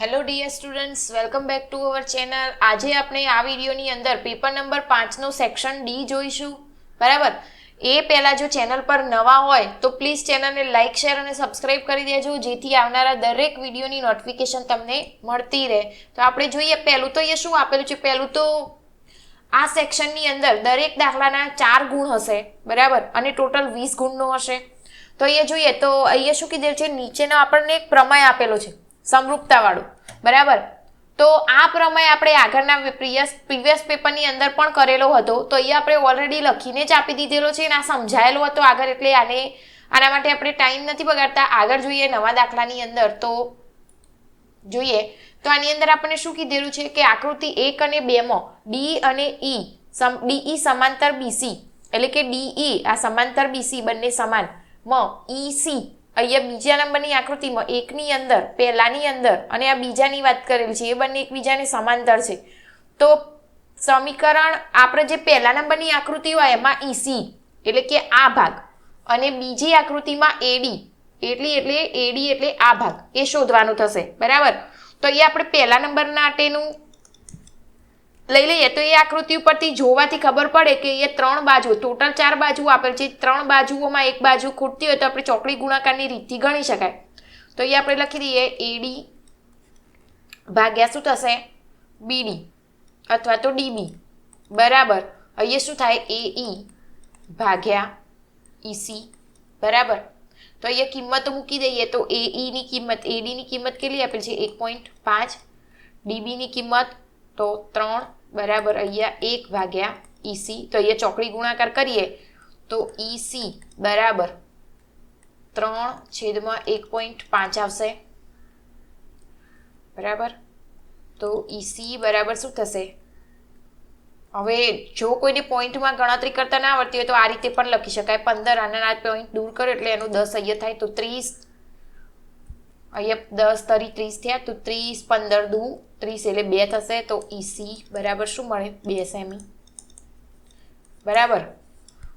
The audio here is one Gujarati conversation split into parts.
Hello dear students, welcome back to our channel. આજે આપણે આ વિડીયોની અંદર પેપર નંબર 5નો સેક્શન ડી જોઈશું. બરાબર. એ પહેલાં જો ચેનલ પર નવા હોય તો પ્લીઝ ચેનલને લાઇક, શેર અને સબસ્ક્રાઇબ કરી દેજો, જેથી આવનારા દરેક વિડીયોની નોટિફિકેશન તમને મળતી રહે. તો આપણે જોઈએ પહેલું તો એ શું આપેલું છે. પહેલું તો આ સેક્શનની અંદર દરેક દાખલાના 4 ગુણ હશે. બરાબર. અને ટોટલ 20 ગુણનો હશે. તો અહીંયા જોઈએ તો અહીંયા શું કીધેલું છે, નીચેનો આપણને એક પ્રમેય આપેલો છે સમરૂપતા વાળું. બરાબર. તો આ પ્રમેય આપણે આગળના પ્રીવિયસ પેપરની અંદર પણ કરેલો હતો. તો અહીંયા આપણે ઓલરેડી લખીને જ આપી દીધેલો છે અને આ સમજાયેલો હતો આગળ, એટલે આના માટે આપણે ટાઈમ નથી બગાડતા. આગળ જોઈએ નવા દાખલાની અંદર. તો જોઈએ તો આની અંદર આપણને શું કીધેલું છે કે આકૃતિ 1 અને 2 માં ડી અને ઈ ડીઈ સમાંતર બીસી, એટલે કે ડીઈ આ સમાંતર બીસી બંને સમાન માં ઈસી અહીંયા બીજા નંબરની આકૃતિમાં એકની અંદર પહેલાની અંદર અને આ બીજાની વાત કરેલી છે, એ બંને એકબીજાને સમાંતર છે. તો સમીકરણ આપણે જે પહેલા નંબરની આકૃતિ હોય એમાં ઈસી એટલે કે આ ભાગ અને બીજી આકૃતિમાં એડી એટલે એડી એટલે આ ભાગ એ શોધવાનું થશે. બરાબર. તો એ આપણે પહેલા નંબર માટેનું લઈ લઈએ તો એ આકૃતિ ઉપરથી જોવાથી ખબર પડે કે એ 3 બાજુ ટોટલ 4 બાજુ આપેલ છે. 3 બાજુઓમાં એક બાજુ ખૂટતી હોય તો આપણે ચોકડી ગુણાકારની રીતથી ગણી શકાય. તો એ આપણે લખી દઈએ એડી ભાગ્યા શું થશે બીડી અથવા તો ડીબી બરાબર. અહીંયા શું થાય એઈ ભાગ્યા ઈસી. બરાબર. તો અહીંયા કિંમતો મૂકી દઈએ તો એઈની કિંમત એડીની કિંમત કેટલી આપેલ છે 1.5, ડીબીની કિંમત તો 3 બરાબર. અહીંયા 1 ભાગ્યા ઈસી. તો અહીંયા ચોકડી ગુણાકાર કરીએ તો ઈસી બરાબર 3/1.5 આવશે. બરાબર. તો ઈસી બરાબર શું થશે, હવે જો કોઈને પોઈન્ટમાં ગણતરી કરતા ના આવડતી હોય તો આ રીતે પણ લખી શકાય. 15 આના પોઈન્ટ દૂર કરો એટલે એનું 10 અહીંયા થાય તો 30. અહીંયા 10 તરી 30 થયા તો 30 15 દુ 30 એટલે 2 થશે. તો ઈસી બરાબર શું મળે 2 સેમી. બરાબર.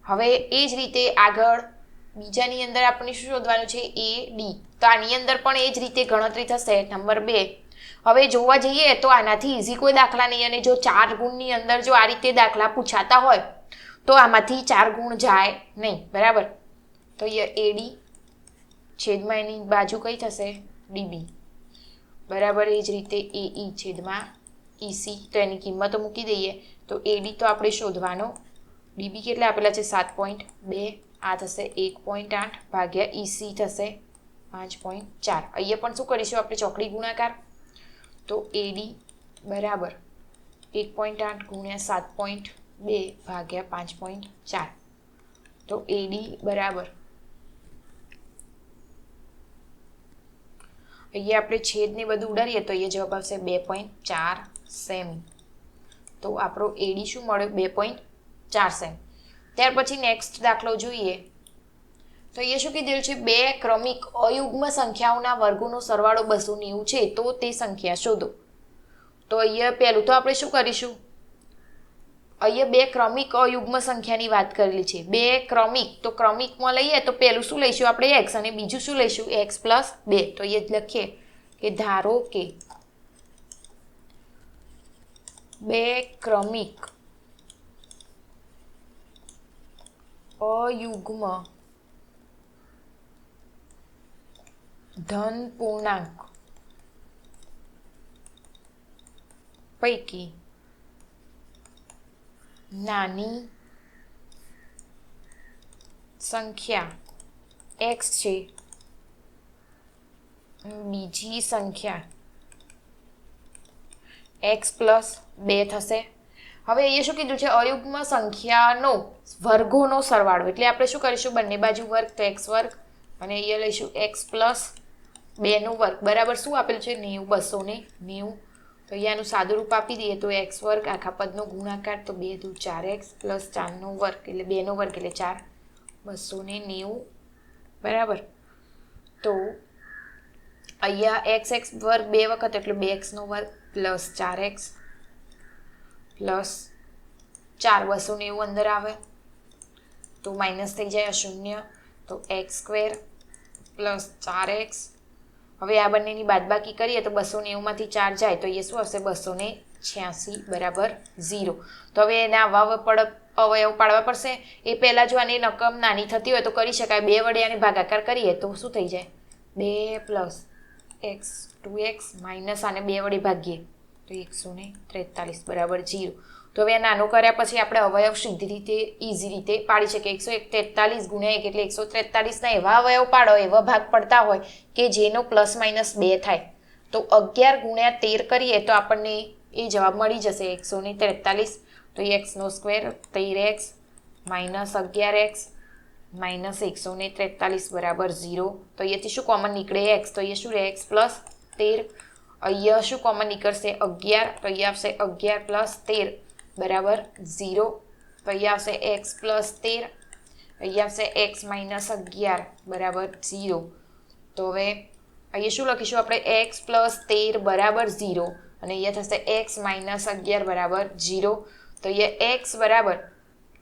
હવે એ જ રીતે આગળ બીજાની અંદર આપણે શું શોધવાનું છે એ ડી. તો આની અંદર પણ એ જ રીતે ગણતરી થશે. નંબર 2 હવે જોવા જઈએ તો આનાથી ઈઝી કોઈ દાખલા નહીં, અને જો 4 ગુણની અંદર જો આ રીતે દાખલા પૂછાતા હોય તો આમાંથી 4 ગુણ જાય નહીં. બરાબર. તો અહીંયા એડી છેદમાં એની બાજુ કઈ થશે ડીબી બરાબર. એ જ રીતે એઈ છેદમાં ઈસી. તો એની કિંમતો મૂકી દઈએ તો એડી તો આપણે શોધવાનો, ડીબી કેટલા આપેલા છે 7.2, આ થશે 1.8 ભાગ્યા ઈસી થશે 5.4. અહીંયા પણ શું કરીશું આપણે ચોકડી ગુણાકાર. તો એડી બરાબર 1.8 ગુણ્યા 7.2 ભાગ્યા 5.4. તો એડી બરાબર અહીંયા આપણે છેદને બધું ઉડાડીએ તો અહીંયા જવાબ આવશે 2.4 સેમી. તો આપણો એડી શું મળ્યો 2.4 સેમી. ત્યાર પછી નેક્સ્ટ દાખલો જોઈએ તો અહીંયા શું કીધેલું છે, 2 ક્રમિક અયુગ્મ સંખ્યાઓના વર્ગોનો સરવાળો 290 છે, તો તે સંખ્યા શોધો. તો અહીંયા પહેલું તો આપણે શું કરીશું, અહીંયા 2 ક્રમિક અયુગ્મ સંખ્યાની વાત કરેલી છે. 2 ક્રમિક, તો ક્રમિકમાં લઈએ તો પહેલું શું લઈશું આપણે x અને બીજું શું લઈશું x + 2. તો અહીંયા લખીએ કે ધારો કે 2 ક્રમિક અયુગ્મ ધન પૂર્ણાંક પૈકી નાની સંખ્યા x છે, બીજી સંખ્યા x + 2 થશે. હવે અહીંયા શું કીધું છે, અયુગ્મ સંખ્યાનો વર્ગોનો સરવાળો, એટલે આપણે શું કરીશું બંને બાજુ વર્ગ તો x વર્ગ અને અહીંયા લઈશું x + 2 નો વર્ગ બરાબર શું આપેલું છે 90 290. તો અહીંયાનું સાદું રૂપ આપી દઈએ તો x વર્ગ આખા પદનો ગુણાકાર તો 2 દુ 4x + 4 નો વર્ગ એટલે 2 નો વર્ગ એટલે 4 290 બરાબર. તો અહીંયા x વર્ગ 2 વખત એટલે 2x નો વર્ગ + 4x + 4 290 અંદર આવે તો માઇનસ થઈ જાય 0. તો x² + 4x હવે આ બંનેની બાદબાકી કરીએ તો 290માંથી 4 જાય તો એ શું આવશે 286 બરાબર 0. તો હવે એના અવયવ પાડવા પડશે. એ પહેલાં જો આની રકમ નાની થતી હોય તો કરી શકાય. 2 વડે આને ભાગાકાર કરીએ તો શું થઈ જાય 2 + x 2x માઇનસ આને 2 વડે ભાગીએ તો 143 બરાબર 0. તો હવે નાનું કર્યા પછી આપણે અવયવ સીધી રીતે ઇઝી રીતે પાડી શકીએ. 143 ગુણ્યા 1 એટલે 143ના એવા અવયવ પાડો, એવા ભાગ પડતા હોય કે જેનો +-2 થાય. તો 11 ગુણ્યા 13 કરીએ તો આપણને એ જવાબ મળી જશે 143. તો x² 13x minus 11x minus 143 બરાબર 0. તો અહીંયાથી શું કોમન નીકળે x, તો અહીંયા શું રહે x + 13. અહીંયા શું કોમન નીકળશે 11, તો અહીંયા આવશે 11 + 13 બરાબર 0. તો અહીંયા આવશે x + 13, અહીંયા આવશે x - 11 બરાબર 0. તો હવે અહીંયા શું લખીશું આપણે x + 13 બરાબર 0 અને અહીંયા થશે x - 11 બરાબર 0. તો અહીંયા x બરાબર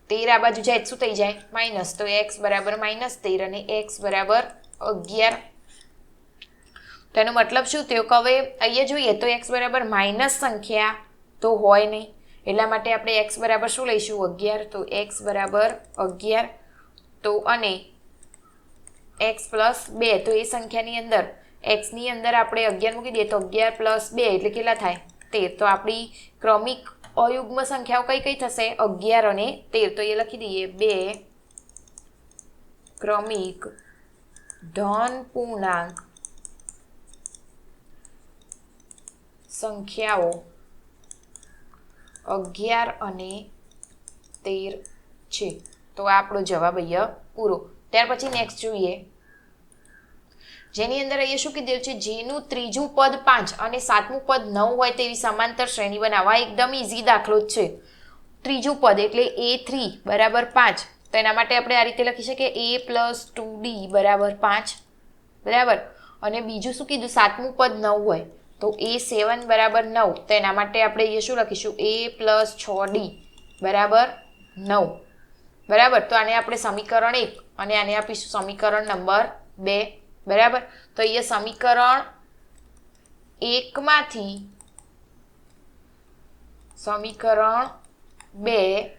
13 આ બાજુ જાય શું થઈ જાય માઇનસ, તો x બરાબર -13 અને x બરાબર 11. તો એનો મતલબ શું થયો કે હવે અહીંયા જોઈએ તો x બરાબર માઇનસ સંખ્યા તો હોય નહીં, એટલા માટે આપણે x બરાબર શું લઈશું 11. તો x બરાબર 11 તો અને x + 2 તો એ સંખ્યાની અંદર x ની અંદર આપણે 11 મૂકી દઈએ તો 11 + 2 એટલે કેટલા થાય 13. તો આપણી ક્રમિક અયુગ્મ સંખ્યાઓ કઈ કઈ થશે 11 અને 13. તો એ લખી દઈએ 2 ક્રમિક ધન પૂર્ણાંક સંખ્યાઓ 11 અને 13 છે. તો આ આપણો જવાબ અહીંયા પૂરો. ત્યાર પછી નેક્સ્ટ જોઈએ, જેની અંદર અહીંયા શું કીધેલું છે જેનું ત્રીજું પદ 5 અને સાતમું પદ 9 હોય તેવી સમાંતર શ્રેણી બનાવવા. એકદમ ઇઝી દાખલો જ છે. ત્રીજું પદ એટલે a3 બરાબર 5. તો એના માટે આપણે આ રીતે લખી શકીએ a + 2d બરાબર 5 બરાબર. અને બીજું શું કીધું સાતમું પદ 9 હોય તો a7 બરાબર 9. તો એના માટે આપણે અહીંયા શું લખીશું a + 6d બરાબર 9 બરાબર. તો આને આપણે સમીકરણ 1 અને આને આપીશું સમીકરણ નંબર 2 બરાબર. તો અહીંયા સમીકરણ 1 માંથી સમીકરણ 2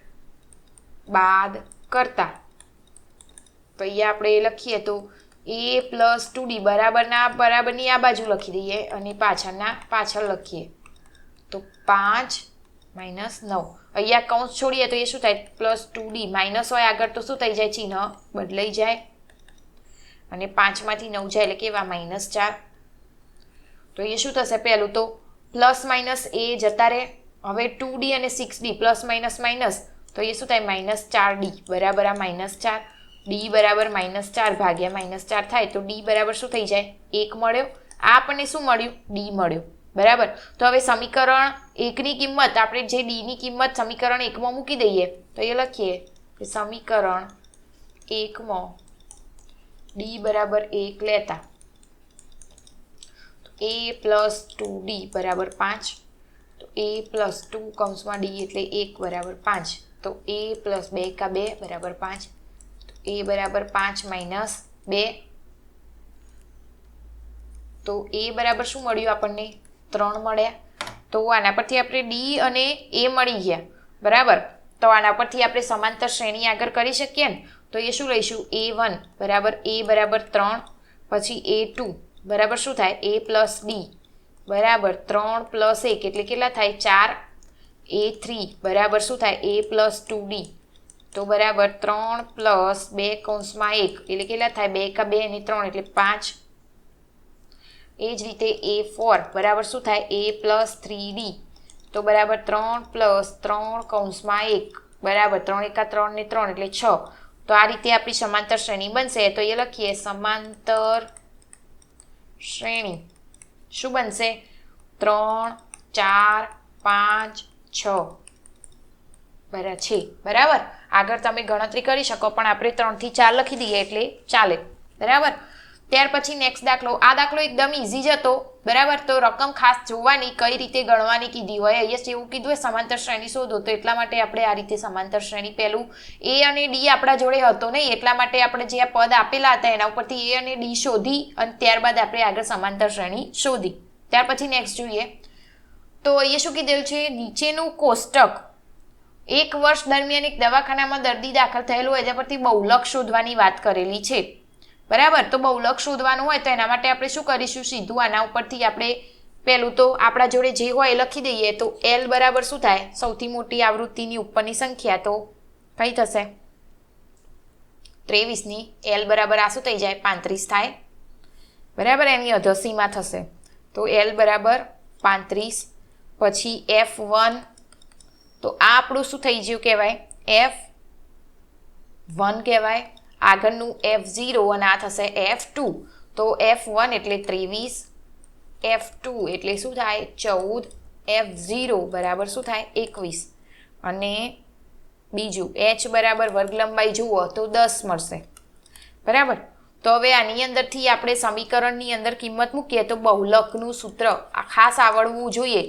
બાદ કરતા તો અહીંયા આપણે લખીએ તો a + 2d બરાબરની આ બાજુ લખી દઈએ અને પાછળ લખીએ તો 5 - 9. અહીંયા કૌંસ છોડીએ તો એ શું થાય +2d માઇનસ હોય આગળ તો શું થઈ જાય ચિહ્ન બદલાઈ જાય અને 5 માંથી 9 જાય એટલે કેવા -4. તો એ શું થશે પહેલું તો + - એ જતા રહે. હવે 2d અને 6d +- તો એ શું થાય -4d બરાબર આ -4. d બરાબર -4 ભાગ્યા -4 થાય તો d બરાબર શું થઈ જાય 1 મળ્યો. આ આપણને શું મળ્યું d મળ્યો બરાબર. તો હવે સમીકરણ 1 ની કિંમત આપણે જે d ની કિંમત સમીકરણ 1 માં મૂકી દઈએ તો એ લખીએ કે સમીકરણ 1 માં d બરાબર 1 લેતા તો a + 2d બરાબર 5. તો a + 2 કૌંસમાં d એટલે 1 બરાબર 5. તો a + 2 કા 2 બરાબર 5. તો a બરાબર 5 - 2. તો a બરાબર શું મળ્યું આપણને 3 મળ્યા. તો આના પરથી આપણે d અને a મળી ગયા બરાબર. તો આના પરથી આપણે સમાંતર શ્રેણી આગળ કરી શકીએ ને. તો એ શું લઈશું a1 બરાબર a બરાબર 3 પછી a2 બરાબર શું થાય a + d બરાબર 3 + 1 એટલે કેટલા થાય 4. a3 બરાબર શું થાય a + 2d તો બરાબર 3 + 2 કૌંસમાં 1 એટલે કેટલા થાય 2 કા 2 અને 3 એટલે 5. એ જ રીતે a4 બરાબર શું થાય a + 3d તો બરાબર 3 + 3 કૌંસમાં 1 બરાબર 3 × 3 ને 3 એટલે 6. તો આ રીતે આપણી સમાંતર શ્રેણી બનશે. તો એ લખીએ સમાંતર શ્રેણી શું બનશે 3 4 5 6 બરાબર છે બરાબર. આગળ તમે ગણતરી કરી શકો પણ આપણે 3 થી 4 લખી દઈએ એટલે ચાલે બરાબર. ત્યાર પછી નેક્સ્ટ દાખલો, આ દાખલો એકદમ ઇઝી જ હતો, બરાબર. તો રકમ ખાસ જોવાની, કઈ રીતે ગણવાની કીધી હોય. અહીંયા એવું કીધું હોય સમાંતર શ્રેણી શોધો, તો એટલા માટે આપણે આ રીતે સમાંતર શ્રેણી, પહેલું એ અને ડી આપણા જોડે હતો નહીં, એટલા માટે આપણે જે આ પદ આપેલા હતા એના ઉપરથી એ અને ડી શોધી અને ત્યારબાદ આપણે આગળ સમાંતર શ્રેણી શોધી. ત્યાર પછી નેક્સ્ટ જોઈએ, તો અહીંયા શું કીધેલું છે, નીચેનું કોષ્ટક એક વર્ષ દરમિયાન એક દવાખાનામાં દર્દી દાખલ થયેલું હોય, એના પરથી બહુલક શોધવાની વાત કરેલી છે, બરાબર. તો બહુલક શોધવાનું હોય તો એના માટે આપણે શું કરીશું, સીધું આના ઉપરથી આપણે પહેલું તો આપણા જોડે જે હોય એ લખી દઈએ. તો એલ બરાબર શું થાય, સૌથી મોટી આવૃત્તિની ઉપરની સંખ્યા, તો કઈ થશે 23ની એલ બરાબર આ શું થઈ જાય 35 થાય, બરાબર. એની અધસીમાં થશે તો એલ બરાબર 35. પછી F1, તો આ આપણું શું થઈ ગયું કહેવાય, F1 કહેવાય. આગળનું F0 અને આ થશે F2. તો F1 એટલે 23, F2 એટલે શું થાય 14, F0 બરાબર શું થાય 21. અને બીજું H બરાબર વર્ગ લંબાઈ જુઓ તો 10 મળશે, બરાબર. તો હવે આની અંદરથી આપણે સમીકરણની અંદર કિંમત મૂકીએ તો બહુલકનું સૂત્ર ખાસ આવડવું જોઈએ.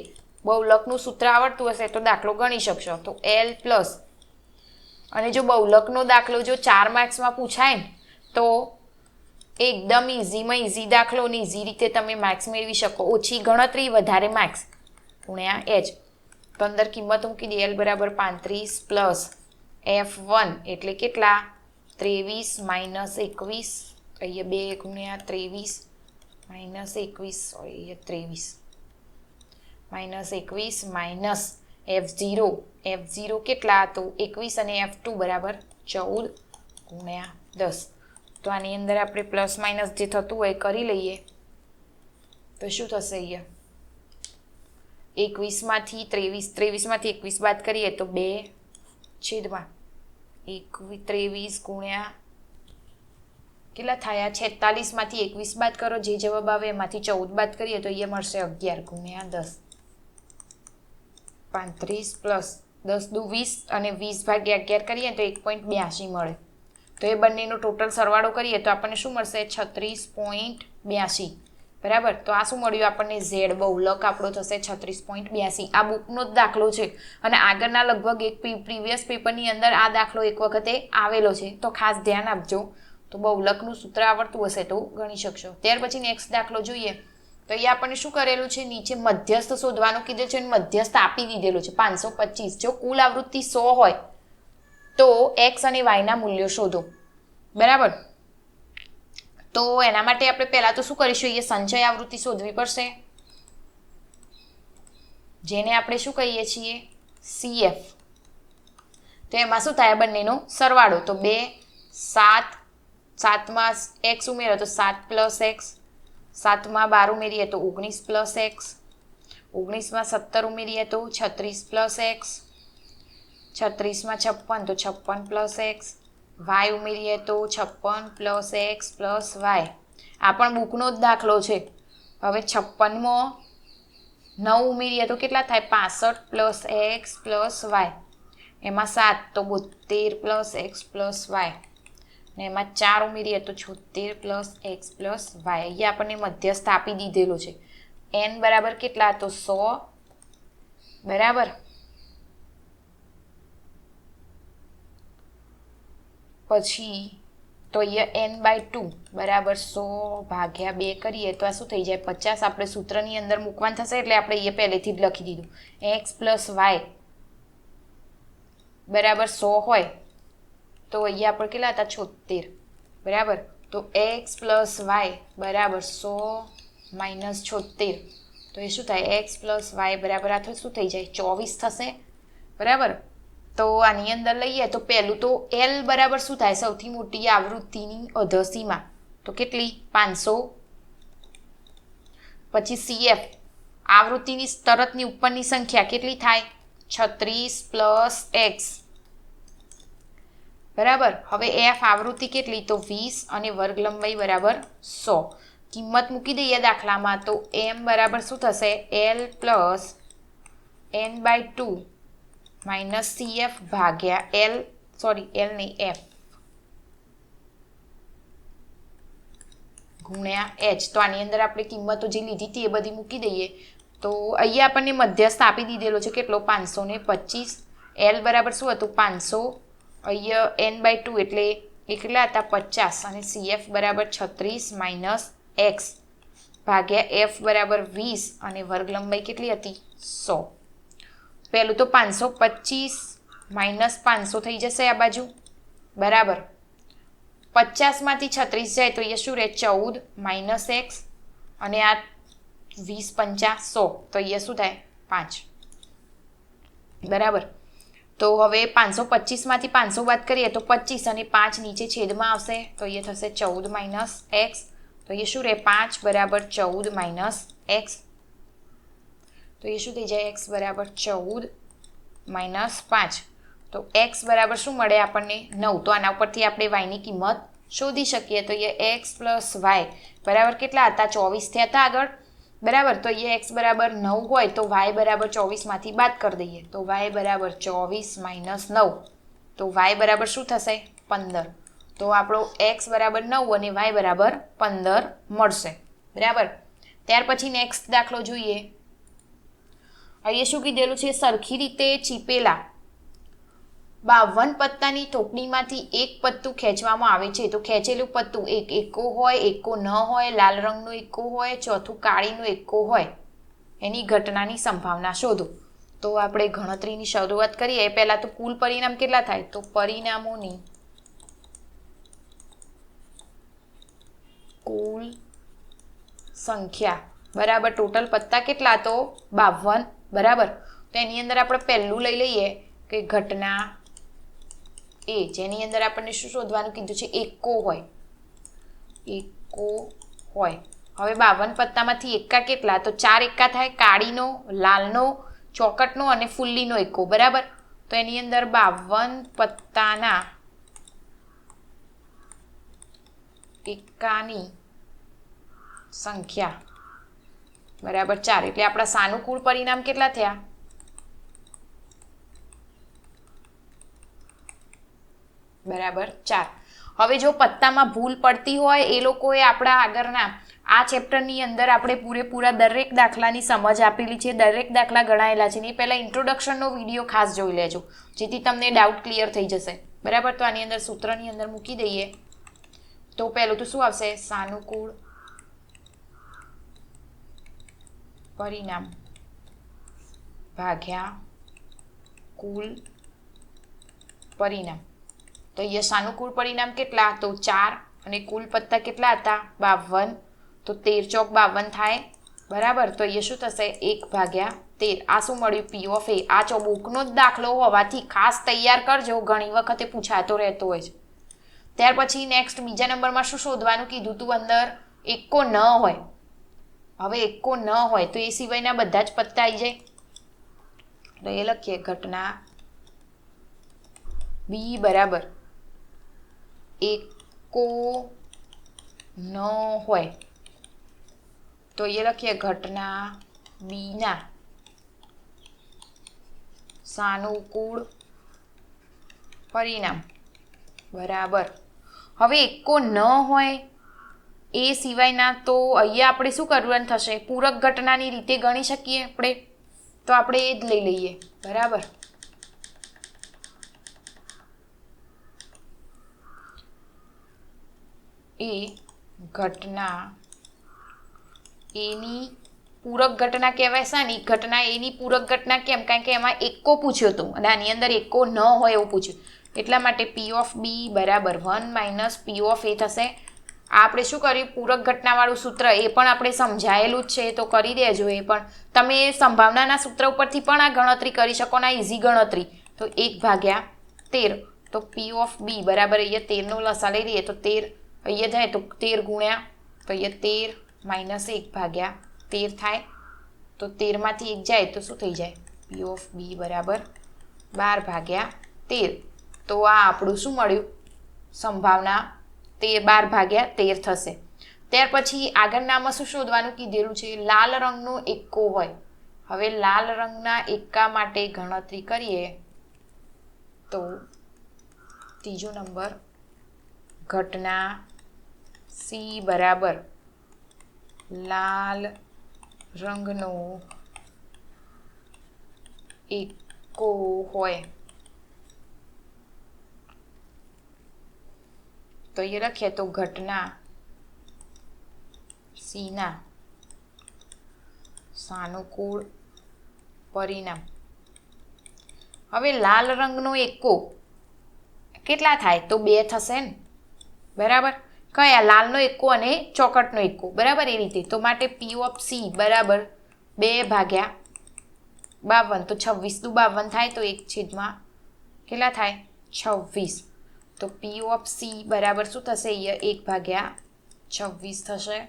બહુલકનું સૂત્ર આવડતું હશે તો દાખલો ગણી શકશો. તો L પ્લસ, અને જો બહુલકનો દાખલો જો 4 માર્ક્સમાં પૂછાય ને તો એકદમ ઇઝીમાં ઇઝી દાખલો ને ઇઝી રીતે તમે માર્ક્સ મેળવી શકો. ઓછી ગણતરી વધારે માર્ક્સ ગુણ્યા H. તો અંદર કિંમત મૂકી દે, L બરાબર 35 પ્લસ F1 એટલે કેટલા 23 માઇનસ 21, અહીંયા 2 ગુણ્યા 23 માઇનસ 21, સોરી અહીંયા 23 માઇનસ 21 માઇનસ F0 કેટલા, તો 21 અને F2 બરાબર 14 ગુણ્યા 10. તો આની અંદર આપણે પ્લસ માઇનસ જે થતું હોય કરી લઈએ તો શું થશે, અહીંયા 21માંથી 23માંથી 21 બાદ કરીએ તો 2 છેદમાં 23 ગુણ્યા કેટલા થયા 46માંથી 21 બાદ કરો, જે જવાબ આવે એમાંથી 14 બાદ કરીએ તો અહીંયા મળશે 11 ગુણ્યા 10. 35 પ્લસ 10 દુ 20 અને 20 ભાગ્યા 11 કરીએ તો 1.82 મળે. તો એ બંનેનો ટોટલ સરવાળો કરીએ તો આપણને શું મળશે 36.82, બરાબર. તો આ શું મળ્યું આપણને, Z બહુલક આપણો થશે 36.82. આ બુકનો જ દાખલો છે અને આગળના લગભગ એક પ્રીવિયસ પેપરની અંદર આ દાખલો એક વખતે આવેલો છે, તો ખાસ ધ્યાન આપજો. તો બહુલકનું સૂત્ર આવડતું હશે તો ગણી શકશો. ત્યાર પછી નેક્સ્ટ દાખલો જોઈએ, તો અહીંયા આપણને શું કરેલું છે, નીચે મધ્યસ્થ શોધવાનું કીધું છે અને મધ્યસ્થ આપી દીધેલું છે 525. જો કુલ આવૃત્તિ 100 હોય તો x અને y ના મૂલ્યો શોધો, બરાબર. તો એના માટે આપણે પહેલા તો શું કરીશું, એ સંચય આવૃત્તિ શોધવી પડશે, જેને આપણે શું કહીએ છીએ CF. તો એમાં શું થાય, બંનેનો સરવાળો. તો 2 7, 7માં x ઉમેરો તો 7 પ્લસ x, 7માં 12 ઉમેરીએ તો 19 પ્લસ x, 19માં 17 ઉમેરીએ તો 36 પ્લસ x, 36માં 56 તો 56 પ્લસ x, y ઉમેરીએ તો 56 પ્લસ x પ્લસ y. આ પણ બુકનો જ દાખલો છે. હવે 56માં 9 ઉમેરીએ તો કેટલા થાય 65 પ્લસ x પ્લસ y. એમાં 7 તો 72 પ્લસ x પ્લસ y. ને એમાં 4 ઉમેરીએ તો 76 પ્લસ x પ્લસ y. અહીંયા આપણને મધ્યસ્થ આપી દીધેલો છે. n બરાબર કેટલા, તો 100, બરાબર. પછી તો અહીંયા n/2 બરાબર 100 ભાગ્યા 2 કરીએ તો આ શું થઈ જાય 50. આપણે સૂત્રની અંદર મૂકવાનું થશે એટલે આપણે અહીંયા પહેલેથી જ લખી દીધું. x પ્લસ y બરાબર 100 હોય તો અહીંયા આપણે કેટલા હતા 76, બરાબર. તો x પ્લસ y બરાબર 100 માઇનસ 76, તો એ શું થાય x પ્લસ y બરાબર આ શું થઈ જાય 24 થશે, બરાબર. તો આની અંદર લઈએ તો પહેલું તો L બરાબર શું થાય, સૌથી મોટી આવૃત્તિની અધસીમાં, તો કેટલી 500. પછી CF આવૃત્તિની તરતની ઉપરની સંખ્યા કેટલી થાય 36 પ્લસ x, બરાબર. હવે F આવૃત્તિ કેટલી, તો 20 અને વર્ગ લંબાઈ બરાબર 100. કિંમત મૂકી દઈએ દાખલામાં તો m બરાબર શું થશે, L plus n/2 minus CF ભાગ્યા L, સોરી L નહીં F, ગુણ્યા h. તો આની અંદર આપણે કિંમતો જે લીધી હતી એ બધી મૂકી દઈએ તો અહીંયા આપણને મધ્યસ્થ આપી દીધેલો છે કેટલો 525. l બરાબર શું હતું 500, અહીંયા n/2 એટલે એ કેટલા હતા 50 અને cf બરાબર 36 માઇનસ x ભાગ્યા f બરાબર 20 અને વર્ગ લંબાઈ કેટલી હતી 100. પહેલું તો 525 માઇનસ 500 થઈ જશે આ બાજુ બરાબર 50 માંથી 36 જાય તો અહીંયા શું રહે 14 માઇનસ x અને આ 20 50 100 તો અહીંયા શું થાય 5 બરાબર. તો હવે 525 માંથી 500 બાદ કરીએ તો 25 અને 5 નીચે છેદમાં આવશે તો અહીંયા થશે 14 માઇનસ x તો અહીંયા શું રહે 5 બરાબર 14 માઇનસ x તો એ શું થઈ જાય x બરાબર 14 માઇનસ 5 તો x બરાબર શું મળે આપણને 9. તો આના ઉપરથી આપણે y ની કિંમત શોધી શકીએ તો એ x પ્લસ y બરાબર કેટલા હતા 24 થયા હતા આગળ બરાબર. તો અહીંયા x બરાબર 9 હોય તો y બરાબર 24 માંથી બાદ કરી દઈએ તો y બરાબર 24 માઇનસ 9 તો y બરાબર શું થશે 15. તો આપણો x બરાબર 9 અને y બરાબર 15 મળશે બરાબર. ત્યાર પછી નેક્સ્ટ દાખલો જોઈએ. અહીંયા શું કીધેલું છે સરખી રીતે ચીપેલા 52 પત્તાની ટોપલીમાંથી એક પત્તું ખેંચવામાં આવે છે તો ખેંચેલું પત્તું એક એકો હોય, એકો ન હોય, લાલ રંગનો એકો હોય, ચોથું કાળીનો એકો હોય એની ઘટનાની સંભાવના શોધો. તો આપણે ગણતરીની શરૂઆત કરીએ પહેલાં તો કુલ પરિણામ કેટલા થાય તો પરિણામોની કુલ સંખ્યા બરાબર ટોટલ પત્તા કેટલા તો 52 બરાબર. તો એની અંદર આપણે પહેલું લઈ લઈએ કે ઘટના એ જેની અંદર આપણને શું શોધવાનું કીધું છે એકો હોય એકો હોય. હવે 52 પત્તામાંથી એકા કેટલા તો 4 એકા થાય કાળીનો, લાલનો, ચોકટનો અને ફુલ્લીનો એકો બરાબર. તો એની અંદર 52 પત્તાના એકાની સંખ્યા બરાબર 4 એટલે આપણા સાનુકૂળ પરિણામ કેટલા થયા બરાબર 4. હવે જો પત્તામાં ભૂલ પડતી હોય એ લોકોએ આપણા આગળના આ ચેપ્ટરની અંદર આપણે પૂરેપૂરા દરેક દાખલાની સમજ આપેલી છે, દરેક દાખલા ગણાયેલા છે ને એ પહેલાં ઇન્ટ્રોડક્શનનો વિડીયો ખાસ જોઈ લેજો જેથી તમને ડાઉટ ક્લિયર થઈ જશે બરાબર. તો આની અંદર સૂત્રની અંદર મૂકી દઈએ તો પહેલું તો શું આવશે સાનુકૂળ પરિણામ ભાગ્યા કુલ પરિણામ. તો અહીંયા સાનુકૂળ પરિણામ કેટલા તો 4 અને કુલ પત્તા કેટલા હતા 52 તો 13 ચોક 52 થાય બરાબર. તો અહીંયા શું થશે 1/13. આ શું મળ્યું પી ઓફ એ. આ ચોબુકનો જ દાખલો હોવાથી ખાસ તૈયાર કરજો ઘણી વખતે પૂછાતો રહેતો હોય છે. ત્યાર પછી નેક્સ્ટ બીજા નંબરમાં શું શોધવાનું કીધું તું અંદર એકો ન હોય. હવે એકો ન હોય તો એ સિવાયના બધા જ પત્તા આવી જાય તો એ લખીએ ઘટના બી બરાબર એકો ન હોય તો એ લખીએ ઘટના બીના સાનુકૂળ પરિણામ બરાબર. હવે એકો ન હોય એ સિવાયના તો અહીંયા આપણે શું કરવાનું થશે પૂરક ઘટનાની રીતે ગણી શકીએ આપણે તો આપણે એ જ લઈ લઈએ બરાબર. એ ઘટના એની પૂરક ઘટના કહેવાય શાની ઘટના એની પૂરક ઘટના કેમ કારણ કે એમાં એકો પૂછ્યો હતો અને આની અંદર એકો ન હોય એવું પૂછ્યું એટલા માટે પી ઓફ બી બરાબર 1 માઇનસ પી ઓફ એ થશે. આપણે શું કર્યું પૂરક ઘટનાવાળું સૂત્ર એ પણ આપણે સમજાયેલું જ છે તો કરી દેજો. એ પણ તમે સંભાવનાના સૂત્ર ઉપરથી પણ આ ગણતરી કરી શકો ને ઇઝી ગણતરી તો 1/13 તો પી ઓફ બી બરાબર અહીંયા 13નો લસા લઈ લઈએ તો 13 અહીંયા થાય તો 13 ગુણ્યા તો અહીંયા 13 માઇનસ 1/13 થાય તો 13માંથી 1 જાય તો શું થઈ જાય પી ઓફ બી બરાબર 12/13. તો આ આપણું શું મળ્યું સંભાવના 12/13 થશે. ત્યાર પછી આગળનામાં શું શોધવાનું કીધેલું છે લાલ રંગનો એકો હોય. હવે લાલ રંગના એકા માટે ગણતરી કરીએ તો ત્રીજો નંબર ઘટના સી બરાબર લાલ રંગનો એકો હોય તો એ લખીએ તો ઘટના સીના સાનુકૂળ પરિણામ. હવે લાલ રંગનો એકો કેટલા થાય તો 2 થશે ને, બરાબર. કયા? લાલનો એકો અને ચોકટનો એકો, બરાબર. એ રીતે તો માટે P ઓફ C બરાબર 2/52 તો 26 દુ 52 થાય તો 1/, કેટલા થાય 26. તો P ઓફ C બરાબર શું થશે? અહીંયા 1/26 થશે,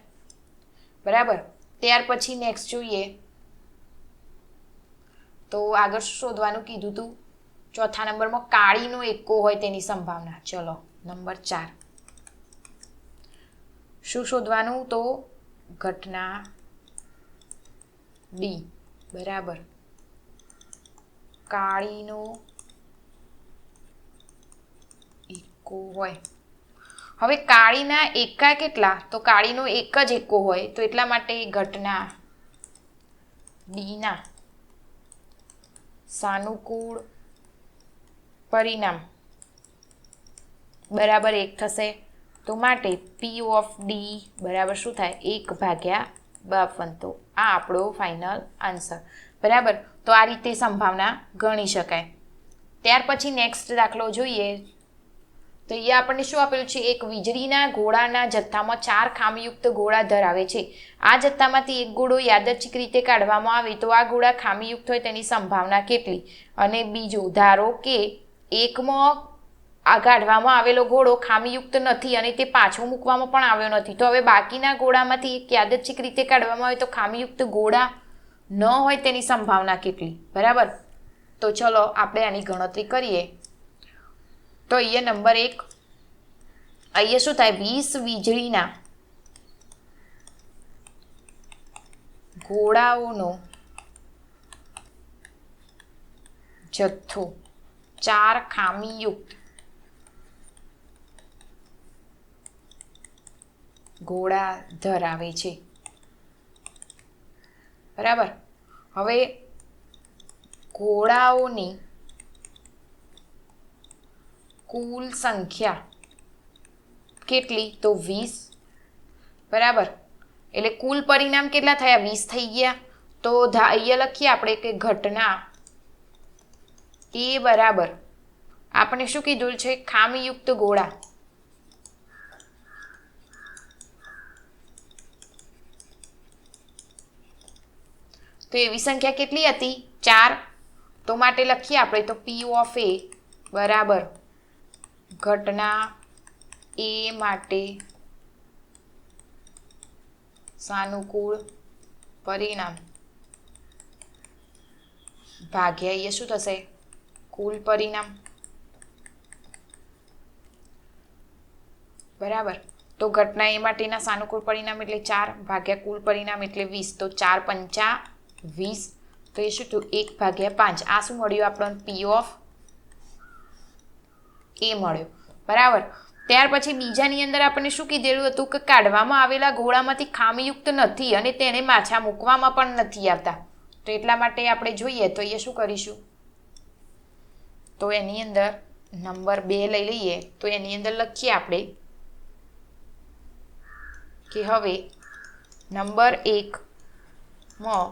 બરાબર. ત્યાર પછી નેક્સ્ટ જોઈએ તો આગળ શું શોધવાનું કીધું તું? ચોથા નંબરમાં કાળીનો એકો હોય તેની સંભાવના. ચલો નંબર 4 શું શોધવાનું? તો ઘટના D બરાબર કાળીનો એકો હોય. હવે કાળીના એકા કેટલા? તો કાળીનો એક જ એકો હોય તો એટલા માટે ઘટના D ના સાનુકૂળ પરિણામ બરાબર 1 થશે. તો માટે P ઓફ D બરાબર શું થાય? 1/52. તો આ આપણો ફાઇનલ આન્સર, બરાબર. તો આ રીતે સંભાવના ગણી શકાય. ત્યાર પછી નેક્સ્ટ દાખલો જોઈએ તો અહીંયા આપણને શું આપેલું છે? એક વીજળીના ગોળાના જથ્થામાં 4 ખામીયુક્ત ગોળા ધરાવે છે. આ જથ્થામાંથી એક ગોળો યાદચ્છિક રીતે કાઢવામાં આવે તો આ ગોળા ખામીયુક્ત હોય તેની સંભાવના કેટલી? અને બીજું, ધારો કે એકમાં આ કાઢવામાં આવેલો ગોળો ખામીયુક્ત નથી અને તે પાછો મૂકવામાં પણ આવ્યો નથી, તો હવે બાકીના ગોળામાંથી એક યાદચ્છિક રીતે કાઢવામાં આવે તો ખામીયુક્ત ગોળા ન હોય તેની સંભાવના કેટલી? બરાબર. તો ચલો આપણે આની ગણતરી કરીએ. તો અહીંયા નંબર 1, અહીંયા શું થાય? 20 વીજળીના ગોળાઓનો જથ્થો 4 ખામીયુક્ત ગોળા ધરાવે છે, બરાબર. હવે ગોળાઓની કુલ સંખ્યા કેટલી? તો 20, બરાબર. એટલે કુલ પરિણામ કેટલા થયા? 20 થઈ ગયા. તો અહીંયા લખીએ આપણે કે ઘટના એ બરાબર આપણે શું કીધું છે? ખામીયુક્ત ગોળા. તો એવી સંખ્યા કેટલી હતી? 4. તો માટે લખીએ આપણે તો P ઓફ A બરાબર ઘટના A માટે સાનુકૂળ પરિણામ ભાગ્યા એ શું થશે? કુલ પરિણામ, બરાબર. તો ઘટના એ માટેના સાનુકૂળ પરિણામ એટલે 4 ભાગ્યા કુલ પરિણામ એટલે 20. તો 4 પંચા 20. તો એ શું થયું? 1/5. આ શું મળ્યું આપણને? P ઓફ A મળ્યો, બરાબર. ત્યાર પછી બીજાની અંદર આપણને શું કીધેલું હતું કે કાઢવામાં આવેલા ગોળામાંથી ખામીયુક્ત નથી અને તેને માછા મૂકવામાં પણ નથી આવતા. તો એટલા માટે આપણે જોઈએ તો એ શું કરીશું? તો એની અંદર નંબર 2 લઈ લઈએ. તો એની અંદર લખીએ આપણે કે હવે નંબર 1 માં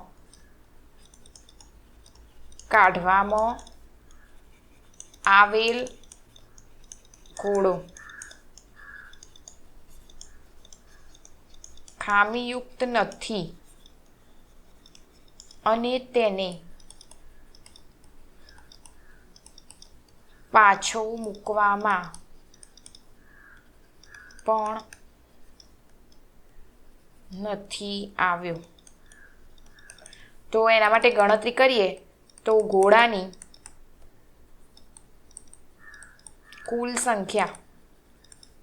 કાઢવામાં આવેલ ગોળો ખામીયુક્ત નથી અને તેને પાછો મૂકવામાં પણ નથી આવ્યો. તો એના માટે ગણતરી કરીએ તો ગોળાની કુલ સંખ્યા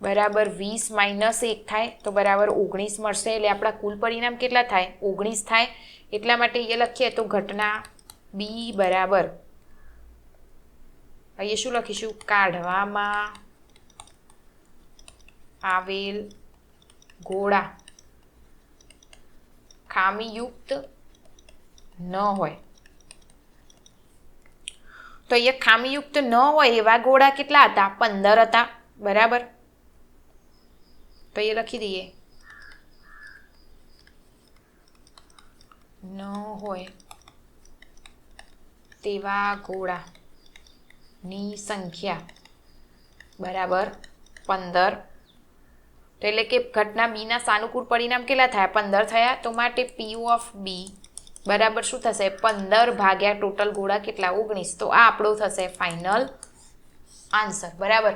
બરાબર 20 - 1 થાય તો બરાબર 19 મળશે. એટલે આપણા કુલ પરિણામ કેટલા થાય? 19 થાય. એટલા માટે એ લખીએ તો ઘટના B બરાબર અહીંયા શું લખીશું? કાઢવામાં આવેલ ગોળા ખામીયુક્ત ન હોય. તો અહીંયા ખામીયુક્ત ન હોય એવા ગોળા કેટલા હતા? 15 હતા. બરાબર, તો એ લખી દઈએ. ન હોય તેવા ગોળાની સંખ્યા બરાબર 15. તો એટલે કે ઘટના બી ના સાનુકૂળ પરિણામ કેટલા થયા? 15 થયા. તો માટે પી ઓફ બી બરાબર શું થશે? 15 ભાગ્યા ટોટલ ગોળા કેટલા? 19. તો આ આપણો થશે ફાઇનલ આન્સર. બરાબર,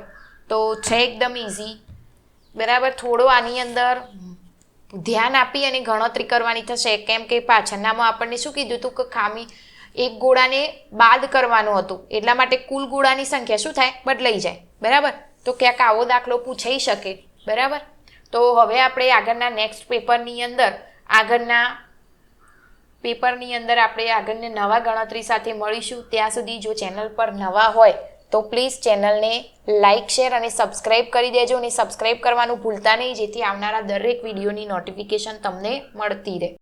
તો છે એકદમ ઇઝી. બરાબર, થોડો આની અંદર ધ્યાન આપી અને ગણતરી કરવાની થશે, કેમ કે પાછળનામાં આપણને શું કીધું હતું કે ખામી એક ગોળાને બાદ કરવાનું હતું, એટલા માટે કુલ ગોળાની સંખ્યા શું થાય? બદલાઈ જાય. બરાબર, તો ક્યાંક આવો દાખલો પૂછાઈ શકે. બરાબર, તો હવે આપણે આગળના નેક્સ્ટ પેપરની અંદર આપણે આગળને નવા ગણતરી સાથે મળીશું. ત્યાં સુધી જો ચેનલ પર નવા હોય તો પ્લીઝ ચેનલને લાઇક, શેર અને સબસ્ક્રાઈબ કરી દેજો, અને સબસ્ક્રાઈબ કરવાનું ભૂલતા નહીં, જેથી આવનારા દરેક વિડીયોની નોટિફિકેશન તમને મળતી રહે.